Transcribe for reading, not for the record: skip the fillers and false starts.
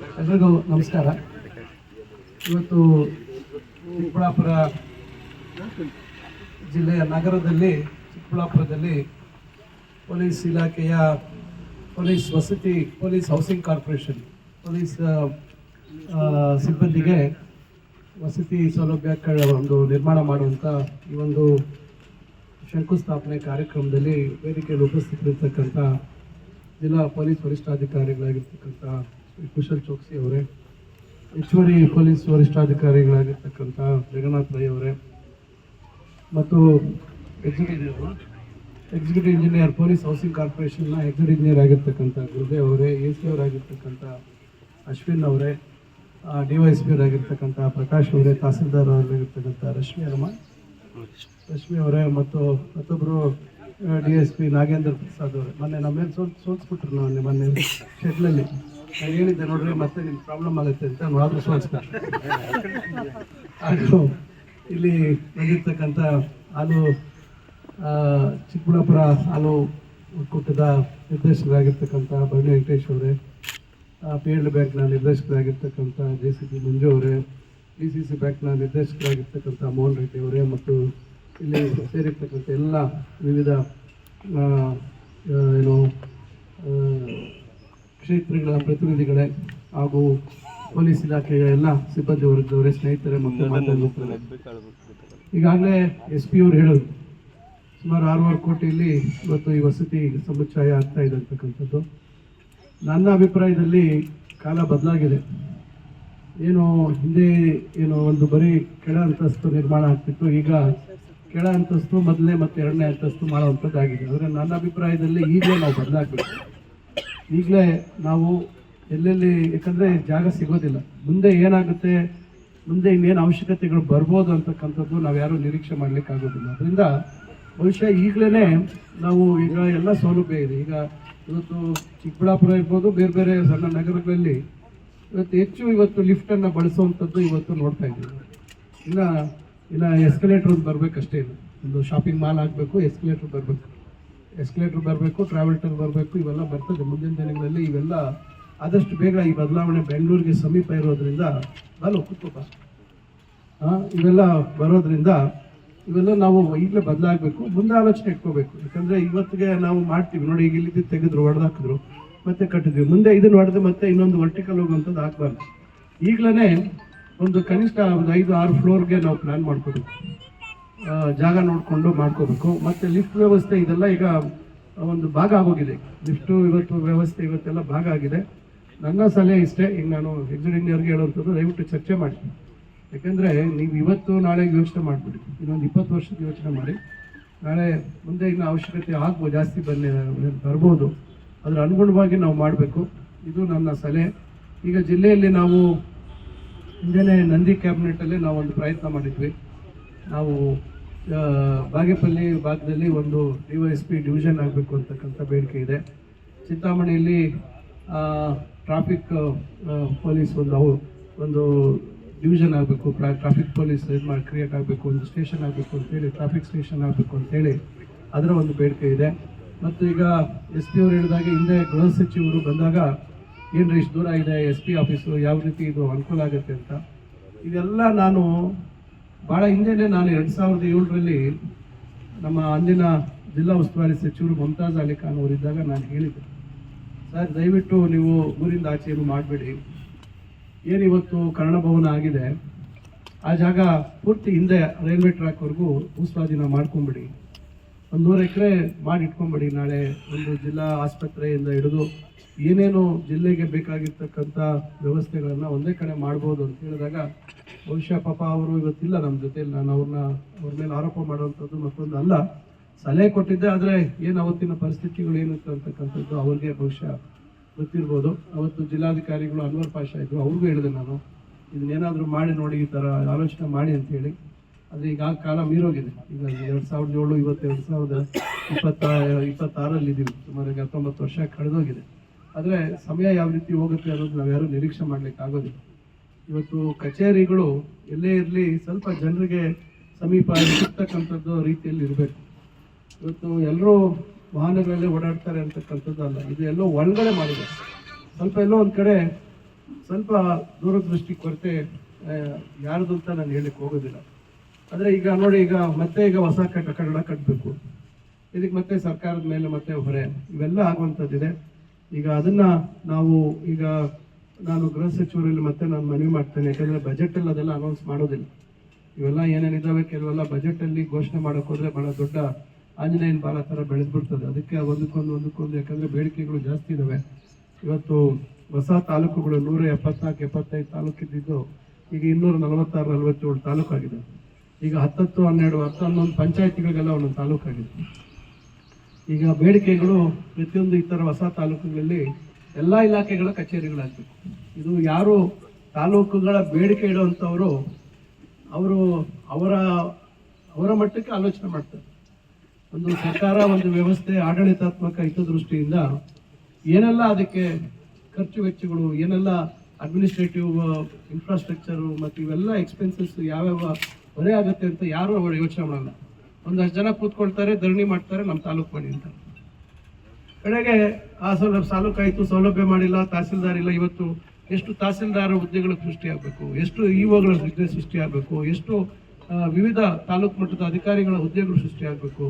ಎಲ್ರಿಗೂ ನಮಸ್ಕಾರ. ಇವತ್ತು ಚಿಕ್ಕಬಳ್ಳಾಪುರ ಜಿಲ್ಲೆಯ ನಗರದಲ್ಲಿ ಚಿಕ್ಕಬಳ್ಳಾಪುರದಲ್ಲಿ ಪೊಲೀಸ್ ಇಲಾಖೆಯ ಪೊಲೀಸ್ ವಸತಿ ಪೊಲೀಸ್ ಹೌಸಿಂಗ್ ಕಾರ್ಪೊರೇಷನ್ ಪೊಲೀಸ್ ಸಿಬ್ಬಂದಿಗೆ ವಸತಿ ಸೌಲಭ್ಯ ಒಂದು ನಿರ್ಮಾಣ ಮಾಡುವಂಥ ಈ ಒಂದು ಶಂಕುಸ್ಥಾಪನೆ ಕಾರ್ಯಕ್ರಮದಲ್ಲಿ ವೇದಿಕೆಯಲ್ಲಿ ಉಪಸ್ಥಿತರಿರ್ತಕ್ಕಂಥ ಜಿಲ್ಲಾ ಪೊಲೀಸ್ ವರಿಷ್ಠಾಧಿಕಾರಿಗಳಾಗಿರ್ತಕ್ಕಂಥ ಕುಶಲ್ ಚೋಕ್ಸಿ ಅವರೇ, ಹೆಚ್ಚುವರಿ ಪೊಲೀಸ್ ವರಿಷ್ಠಾಧಿಕಾರಿಗಳಾಗಿರ್ತಕ್ಕಂಥ ಜಗನ್ನಾಥ್ ರೈ ಅವರೇ ಮತ್ತು ಎಕ್ಸಿಕ್ಯೂಟಿವ್ ಇಂಜಿನಿಯರ್ ಪೊಲೀಸ್ ಹೌಸಿಂಗ್ ಕಾರ್ಪೊರೇಷನ್ನ ಎಕ್ಸಿಕ್ಯೂಟಿವ್ ಇಂಜಿನಿಯರ್ ಆಗಿರ್ತಕ್ಕಂಥ ಗುರುದೇವ್ ಅವರೇ, ಎ ಸಿ ಅವರಾಗಿರ್ತಕ್ಕಂಥ ಅಶ್ವಿನ್ ಅವರೇ, DYSP ಅವರಾಗಿರ್ತಕ್ಕಂಥ ಪ್ರಕಾಶ್ ಅವರೇ, ತಹಸೀಲ್ದಾರ್ ಅವರಾಗಿರ್ತಕ್ಕಂಥ ರಶ್ಮಿ ಅವರೇ ಮತ್ತು ಮತ್ತೊಬ್ಬರು DSP ನಾಗೇಂದ್ರ ಪ್ರಸಾದ್ ಅವರೇ. ಮೊನ್ನೆ ನಮ್ಮೇಲೆ ಸೋಲ್ಸ್ಬಿಟ್ರು. ನಾವು ಮೊನ್ನೆ ಶೆಡ್ಲಲ್ಲಿ ನಾನು ಹೇಳಿದ್ದೆ, ನೋಡ್ರಿ ಮತ್ತೆ ನಿಮ್ಗೆ ಪ್ರಾಬ್ಲಮ್ ಆಗುತ್ತೆ ಅಂತ ಮಾತ್ರ ಸೋಲ್ಸ್ಬಿಟ್ರು. ಹಾಗೂ ಇಲ್ಲಿ ಬಂದಿರ್ತಕ್ಕಂಥ ಹಾಲು ಚಿಕ್ಕಬಳ್ಳಾಪುರ ಹಾಲು ಒಕ್ಕೂಟದ ನಿರ್ದೇಶಕರಾಗಿರ್ತಕ್ಕಂಥ ಭರಣಿ ವೆಂಕಟೇಶ್ ಅವರೇ, PL ಬ್ಯಾಂಕ್ನ ನಿರ್ದೇಶಕರಾಗಿರ್ತಕ್ಕಂಥ JCP ಮಂಜು ಅವರೇ, DCC ಬ್ಯಾಂಕ್ನ ನಿರ್ದೇಶಕರಾಗಿರ್ತಕ್ಕಂಥ ಮೋಹನ್ ರೆಡ್ಡಿ ಅವರೇ ಮತ್ತು ಇಲ್ಲಿ ಸೇರಿರ್ತಕ್ಕಂಥ ಎಲ್ಲ ವಿವಿಧ ಕ್ಷೇತ್ರಗಳ ಪ್ರತಿನಿಧಿಗಳೇ ಹಾಗೂ ಪೊಲೀಸ್ ಇಲಾಖೆಯ ಎಲ್ಲ ಸಿಬ್ಬಂದಿ ವರ್ಗದವರೇ, ಸ್ನೇಹಿತರೆ ಮತ್ತು ಮಾತಾಡುತ್ತಾರೆ. ಈಗಾಗಲೇ SP ಅವರು ಹೇಳೋದು ಸುಮಾರು 6 ಕೋಟಿಯಲ್ಲಿ ಇವತ್ತು ಈ ವಸತಿ ಸಮುಚ್ಚಯ ಆಗ್ತಾ ಇದೆ ಅಂತಕ್ಕಂಥದ್ದು. ನನ್ನ ಅಭಿಪ್ರಾಯದಲ್ಲಿ ಕಾಲ ಬದಲಾಗಿದೆ. ಹಿಂದೆ ಒಂದು ಬರೀ ಕೆಳ ಅಂತಸ್ತು ನಿರ್ಮಾಣ ಆಗ್ತಿತ್ತು, ಈಗ ಕೆಳ ಅಂತಸ್ತು ಮೊದಲನೇ ಮತ್ತು 2ನೇ ಅಂತಸ್ತು ಮಾಡುವಂಥದ್ದಾಗಿದೆ. ಆದರೆ ನನ್ನ ಅಭಿಪ್ರಾಯದಲ್ಲಿ ಈಗಲೇ ನಾವು ಬದಲಾಗಬೇಕು. ಈಗಲೇ ನಾವು ಎಲ್ಲೆಲ್ಲಿ, ಯಾಕಂದರೆ ಜಾಗ ಸಿಗೋದಿಲ್ಲ, ಮುಂದೆ ಏನಾಗುತ್ತೆ, ಮುಂದೆ ಇನ್ನೇನು ಅವಶ್ಯಕತೆಗಳು ಬರ್ಬೋದು ಅಂತಕ್ಕಂಥದ್ದು ನಾವು ಯಾರೂ ನಿರೀಕ್ಷೆ ಮಾಡಲಿಕ್ಕಾಗೋದಿಲ್ಲ. ಅದರಿಂದ ಬಹುಶಃ ಈಗಲೇ ನಾವು ಈಗ ಎಲ್ಲ ಸೌಲಭ್ಯ ಇದೆ. ಈಗ ಇವತ್ತು ಚಿಕ್ಕಬಳ್ಳಾಪುರ ಇರ್ಬೋದು, ಬೇರೆ ಬೇರೆ ಸಣ್ಣ ನಗರಗಳಲ್ಲಿ ಇವತ್ತು ಲಿಫ್ಟನ್ನು ಬಳಸುವಂಥದ್ದು ಇವತ್ತು ನೋಡ್ತಾ ಇದ್ದೀವಿ. ಇನ್ನು ಎಸ್ಕಲೇಟರ್ ಒಂದು ಬರಬೇಕಷ್ಟೇ. ಒಂದು ಶಾಪಿಂಗ್ ಮಾಲ್ ಆಗಬೇಕು, ಎಸ್ಕಲೇಟರ್ ಬರಬೇಕು, ಟ್ರಾವೆಲ್ಟರ್ ಬರಬೇಕು, ಇವೆಲ್ಲ ಬರ್ತದೆ ಮುಂದಿನ ದಿನಗಳಲ್ಲಿ. ಇವೆಲ್ಲ ಆದಷ್ಟು ಬೇಗ ಈ ಬದಲಾವಣೆ ಬೆಂಗಳೂರಿಗೆ ಸಮೀಪ ಇರೋದ್ರಿಂದ ಇವೆಲ್ಲ ಬರೋದ್ರಿಂದ ಇವೆಲ್ಲ ನಾವು ಈಗಲೇ ಬದಲಾಗಬೇಕು, ಮುಂದೆ ಆಲೋಚನೆ ಇಟ್ಕೋಬೇಕು. ಯಾಕಂದರೆ ಇವತ್ತಿಗೆ ನಾವು ಮಾಡ್ತೀವಿ ನೋಡಿ, ಈಗ ಇಲ್ಲಿ ತೆಗೆದ್ರು, ಹೊಡೆದಾಕಿದ್ರು, ಮತ್ತೆ ಕಟ್ಟಿದ್ವಿ, ಮುಂದೆ ಇದನ್ನು ಹೊಡೆದು ಮತ್ತೆ ಇನ್ನೊಂದು ವರ್ಟಿಕಲ್ ಹೋಗುವಂಥದ್ದು ಆಗಬಾರ್ದು. ಈಗಲೇ ಒಂದು ಕನಿಷ್ಠ ಒಂದು 5-6 ಫ್ಲೋರ್ಗೆ ನಾವು ಪ್ಲ್ಯಾನ್ ಮಾಡ್ಕೋಬೇಕು, ಜಾಗ ನೋಡಿಕೊಂಡು ಮಾಡ್ಕೋಬೇಕು. ಮತ್ತು ಲಿಫ್ಟ್ ವ್ಯವಸ್ಥೆ ಇದೆಲ್ಲ ಈಗ ಒಂದು ಭಾಗ ಆಗೋಗಿದೆ. ಲಿಫ್ಟು ವ್ಯವಸ್ಥೆ ಇವತ್ತೆಲ್ಲ ಭಾಗ ಆಗಿದೆ. ನನ್ನ ಸಲಹೆ ಇಷ್ಟೇ, ಈಗ ನಾನು ಎಕ್ಸಿಕ್ಯೂಟಿವ್ ಇಂಜಿನಿಯರ್ಗೆ ಹೇಳುವಂಥದ್ದು, ದಯವಿಟ್ಟು ಚರ್ಚೆ ಮಾಡಿ. ಯಾಕೆಂದರೆ ನೀವು ಇವತ್ತು ನಾಳೆಗೆ ಯೋಚನೆ ಮಾಡಿಬಿಡಿ, ಇನ್ನೊಂದು 20 ವರ್ಷದ ಯೋಚನೆ ಮಾಡಿ. ನಾಳೆ ಮುಂದೆ ಇನ್ನು ಅವಶ್ಯಕತೆ ಆಗ್ಬೋದು, ಜಾಸ್ತಿ ಬರ್ಬೋದು, ಅದರ ಅನುಗುಣವಾಗಿ ನಾವು ಮಾಡಬೇಕು. ಇದು ನನ್ನ ಸಲಹೆ. ಈಗ ಜಿಲ್ಲೆಯಲ್ಲಿ ನಾವು ಹಿಂದೆ ನಂದಿ ಕ್ಯಾಬಿನೆಟಲ್ಲಿ ನಾವು ಒಂದು ಪ್ರಯತ್ನ ಮಾಡಿದ್ವಿ. ನಾವು ಬಾಗೇಪಲ್ಲಿ ಭಾಗದಲ್ಲಿ ಒಂದು DYSP ಡಿವಿಷನ್ ಆಗಬೇಕು ಅಂತಕ್ಕಂಥ ಬೇಡಿಕೆ ಇದೆ. ಚಿಂತಾಮಣಿಯಲ್ಲಿ ಟ್ರಾಫಿಕ್ ಪೊಲೀಸ್ ಒಂದು ಡಿವಿಷನ್ ಆಗಬೇಕು, ಟ್ರಾಫಿಕ್ ಪೊಲೀಸ್ ಕ್ರಿಯೇಟ್ ಆಗಬೇಕು, ಒಂದು ಸ್ಟೇಷನ್ ಆಗಬೇಕು ಅಂತೇಳಿ, ಟ್ರಾಫಿಕ್ ಸ್ಟೇಷನ್ ಆಗಬೇಕು ಅಂತೇಳಿ ಅದರ ಒಂದು ಬೇಡಿಕೆ ಇದೆ. ಮತ್ತು ಈಗ SP ಅವರು ಹೇಳಿದಾಗ, ಹಿಂದೆ ಗೃಹ ಸಚಿವರು ಬಂದಾಗ ಏನ್ರಿ ಇಷ್ಟು ದೂರ ಇದೆ SP ಆಫೀಸು, ಯಾವ ರೀತಿ ಇದು ಅನುಕೂಲ ಆಗುತ್ತೆ ಅಂತ, ಇದೆಲ್ಲ ನಾನು ಭಾಳ ಹಿಂದೆಯೇ ನಾನು 2007ರಲ್ಲಿ ನಮ್ಮ ಅಂದಿನ ಜಿಲ್ಲಾ ಉಸ್ತುವಾರಿ ಸಚಿವರು ಮುಮ್ತಾಜ್ ಅಲಿ ಖಾನ್ ಅವರಿದ್ದಾಗ ನಾನು ಹೇಳಿದ್ದೆ, ಸರ್ ದಯವಿಟ್ಟು ನೀವು ಊರಿಂದ ಆಚೆ ಏನು ಮಾಡಬೇಡಿ, ಏನಿವತ್ತು ಕನ್ನಡ ಭವನ ಆಗಿದೆ ಆ ಜಾಗ ಪೂರ್ತಿ ಹಿಂದೆ ರೈಲ್ವೆ ಟ್ರ್ಯಾಕ್ವರೆಗೂ ಭೂಸ್ವಾಧೀನ ಮಾಡ್ಕೊಂಬಿಡಿ, ಒಂದು 100 ಎಕರೆ ಮಾಡಿ ಇಟ್ಕೊಂಬಿಡಿ. ನಾಳೆ ಒಂದು ಜಿಲ್ಲಾ ಆಸ್ಪತ್ರೆಯಿಂದ ಹಿಡಿದು ಏನೇನು ಜಿಲ್ಲೆಗೆ ಬೇಕಾಗಿರ್ತಕ್ಕಂಥ ವ್ಯವಸ್ಥೆಗಳನ್ನು ಒಂದೇ ಕಡೆ ಮಾಡ್ಬೋದು ಅಂತ ಹೇಳಿದಾಗ, ಬಹುಶಃ ಪಾಪ ಅವರು ಇವತ್ತಿಲ್ಲ ನಮ್ಮ ಜೊತೆಯಲ್ಲಿ, ನಾನು ಅವ್ರ ಮೇಲೆ ಆರೋಪ ಮಾಡುವಂಥದ್ದು ಮತ್ತೊಂದು ಅಲ್ಲ, ಸಲಹೆ ಕೊಟ್ಟಿದ್ದೆ. ಆದರೆ ಏನು ಅವತ್ತಿನ ಪರಿಸ್ಥಿತಿಗಳು ಏನಿತ್ತು ಅಂತಕ್ಕಂಥದ್ದು ಅವ್ರಿಗೆ ಬಹುಶಃ ಗೊತ್ತಿರ್ಬೋದು. ಅವತ್ತು ಜಿಲ್ಲಾಧಿಕಾರಿಗಳು ಅನ್ವರ್ ಪಾಷಾ ಇದ್ದರು, ಅವ್ರಿಗೂ ಹೇಳಿದೆ ನಾನು, ಇದನ್ನೇನಾದರೂ ಮಾಡಿ ನೋಡಿ, ಈ ಥರ ಆಲೋಚನೆ ಮಾಡಿ ಅಂತೇಳಿ. ಆದರೆ ಈಗ ಕಾಲ ಮೀರೋಗಿದೆ. ಈಗ 2007, ಇವತ್ತು 2026 ಇದ್ದೀವಿ, ಸುಮಾರು 19 ವರ್ಷ ಕಳೆದೋಗಿದೆ. ಆದರೆ ಸಮಯ ಯಾವ ರೀತಿ ಹೋಗುತ್ತೆ ಅನ್ನೋದು ನಾವು ಯಾರೂ ನಿರೀಕ್ಷೆ ಮಾಡಲಿಕ್ಕೆ ಆಗೋದಿಲ್ಲ. ಇವತ್ತು ಕಚೇರಿಗಳು ಎಲ್ಲೇ ಇರಲಿ ಸ್ವಲ್ಪ ಜನರಿಗೆ ಸಮೀಪ ಇರ್ತಕ್ಕಂಥದ್ದು ರೀತಿಯಲ್ಲಿ ಇರಬೇಕು. ಇವತ್ತು ಎಲ್ಲರೂ ವಾಹನಗಳಲ್ಲೇ ಓಡಾಡ್ತಾರೆ ಅಂತಕ್ಕಂಥದ್ದು ಅಲ್ಲ, ಇದು ಎಲ್ಲೋ ಒಳಗಡೆ ಮಾಡಿದ್ದಾರೆ. ಸ್ವಲ್ಪ ಎಲ್ಲೋ ಒಂದು ಕಡೆ ಸ್ವಲ್ಪ ದೂರದೃಷ್ಟಿ ಕೊರತೆ ಯಾರ್ದು ಅಂತ ನಾನು ಹೇಳಕ್ಕೆ ಹೋಗೋದಿಲ್ಲ. ಆದರೆ ಈಗ ನೋಡಿ, ಈಗ ಹೊಸ ಕಟ್ಟಡ ಕಟ್ಟಬೇಕು, ಇದಕ್ಕೆ ಮತ್ತೆ ಸರ್ಕಾರದ ಮೇಲೆ ಮತ್ತೆ ಹೊರೆ ಇವೆಲ್ಲ ಆಗುವಂಥದ್ದಿದೆ. ಈಗ ಅದನ್ನು ನಾವು ನಾನು ಗೃಹ ಸಚಿವರಲ್ಲಿ ಮತ್ತೆ ನಾನು ಮನವಿ ಮಾಡ್ತೇನೆ. ಯಾಕಂದರೆ ಬಜೆಟಲ್ಲಿ ಅದೆಲ್ಲ ಅನೌನ್ಸ್ ಮಾಡೋದಿಲ್ಲ. ಇವೆಲ್ಲ ಏನೇನಿದ್ದಾವೆ ಕೆಲವೆಲ್ಲ ಬಜೆಟಲ್ಲಿ ಘೋಷಣೆ ಮಾಡೋಕೆ ಹೋದರೆ ಭಾಳ ದೊಡ್ಡ ಆಂಜನೇಯನ ಬಾಲ ಥರ ಬೆಳೆದ್ಬಿಡ್ತದೆ. ಅದಕ್ಕೆ ಒಂದಕ್ಕೊಂದು ಯಾಕಂದರೆ ಬೇಡಿಕೆಗಳು ಜಾಸ್ತಿ ಇದ್ದಾವೆ. ಇವತ್ತು ಹೊಸ ತಾಲೂಕುಗಳು 174-75 ತಾಲೂಕಿದ್ದು ಈಗ 246-47 ತಾಲೂಕಾಗಿದೆ. ಈಗ 10-12-11 ಪಂಚಾಯತಿಗಳಿಗೆಲ್ಲ ಒಂದೊಂದು ತಾಲೂಕಾಗಿದೆ. ಈಗ ಬೇಡಿಕೆಗಳು ಪ್ರತಿಯೊಂದು ಈ ಥರ ಹೊಸ ತಾಲೂಕುಗಳಲ್ಲಿ ಎಲ್ಲ ಇಲಾಖೆಗಳ ಕಚೇರಿಗಳಾಗಬೇಕು. ಇದು ಯಾರು ತಾಲೂಕುಗಳ ಬೇಡಿಕೆ ಇಡುವಂಥವರು ಅವರ ಮಟ್ಟಕ್ಕೆ ಆಲೋಚನೆ ಮಾಡ್ತಾರೆ. ಒಂದು ಸರ್ಕಾರ, ಒಂದು ವ್ಯವಸ್ಥೆ, ಆಡಳಿತಾತ್ಮಕ ಹಿತದೃಷ್ಟಿಯಿಂದ ಏನೆಲ್ಲ ಅದಕ್ಕೆ ಖರ್ಚು ವೆಚ್ಚಗಳು, ಏನೆಲ್ಲ ಅಡ್ಮಿನಿಸ್ಟ್ರೇಟಿವ್ ಇನ್ಫ್ರಾಸ್ಟ್ರಕ್ಚರು ಮತ್ತು ಇವೆಲ್ಲ ಎಕ್ಸ್ಪೆನ್ಸಸ್ ಯಾವ್ಯಾವ ಹೊರೆ ಆಗುತ್ತೆ ಅಂತ ಯಾರು ಅವರು ಯೋಚನೆ ಮಾಡಲ್ಲ. ಒಂದಷ್ಟು ಜನ ಕೂತ್ಕೊಳ್ತಾರೆ, ಧರಣಿ ಮಾಡ್ತಾರೆ, ನಮ್ಮ ತಾಲೂಕು ಮಾಡಿ ಅಂತ. ಕಡೆಗೆ ಆ ತಾಲೂಕಾಯಿತು, ಸೌಲಭ್ಯ ಮಾಡಿಲ್ಲ, ತಹಸೀಲ್ದಾರ್ ಇಲ್ಲ. ಇವತ್ತು ಎಷ್ಟು ತಹಸೀಲ್ದಾರ್ ಹುದ್ದೆಗಳು ಸೃಷ್ಟಿಯಾಗಬೇಕು, ಎಷ್ಟು ಇಒಗಳ ಹುದ್ದೆ ಸೃಷ್ಟಿಯಾಗಬೇಕು, ಎಷ್ಟು ವಿವಿಧ ತಾಲೂಕು ಮಟ್ಟದ ಅಧಿಕಾರಿಗಳ ಹುದ್ದೆಗಳು ಸೃಷ್ಟಿಯಾಗಬೇಕು.